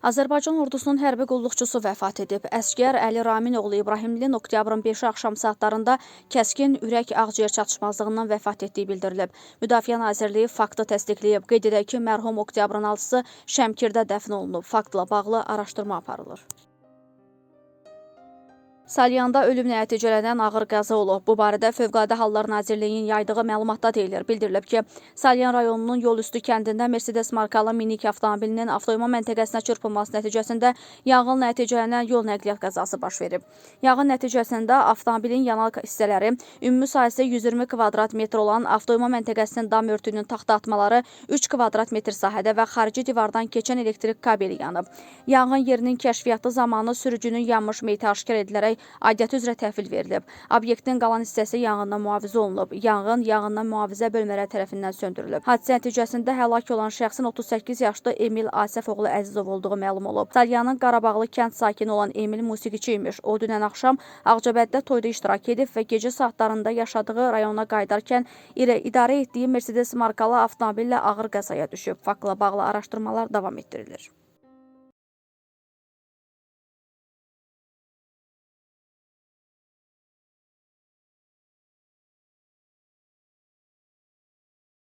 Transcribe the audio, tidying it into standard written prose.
Azərbaycan ordusunun hərbi qulluqçusu vəfat edib. Əsgər Əli Ramin oğlu İbrahimlinin oktyabrın 5-i axşam saatlarında kəskin ürək-ağciyər çatışmazlığından vəfat etdiyi bildirilib. Müdafiə Nazirliyi faktı təsdiqləyib. Qeyd edək ki, mərhum oktyabrın 6-sı Şəmkirdə dəfn olunub. Faktla bağlı araşdırma aparılır. Salyanda ölüm nəticələnən ağır qəza olub. Bu barədə Fövqəladə Hallar Nazirliyinin yaydığı məlumatda deyilir. Bildirilib ki, Salyan rayonunun Yolüstü kəndində Mercedes markalı minik avtomobilinin avtoyma məntəqəsinə çırpılması nəticəsində yanğın nəticələnən yol nəqliyyat qəzası baş verib. Yanğın nəticəsində avtomobilin yanal hissələri, ümumi sahəsi 120 kvadrat metr olan avtoyma məntəqəsinin dam örtüyünün taxta atmaları 3 kvadrat metr sahədə və xarici divardan keçən elektrik kabeli yanıb. Yanğın yerinin kəşfiyyatı zamanı sürücünün yanmış meyti aşkar edilərək aidiyyatı üzrə təhvil verilib. Obyektin qalan hissəsi yanğından mühafizə olunub. Yanğın yanğından mühafizə bölmələri tərəfindən söndürülüb. Hadisə nəticəsində həlak olan şəxsin 38 yaşlı Emil Asəf oğlu Əzizov olduğu məlum olub. Salyanın Qarabağlı kənd sakini olan Emil musiqiçi imiş. O dünən axşam Ağcabəddə toyda iştirak edib və gecə saatlarında yaşadığı rayona qayıdarkən idarə etdiyi Mercedes markalı avtomobillə ağır qəzaya düşüb. Faktla bağlı araşdırmalar davam etdirilir.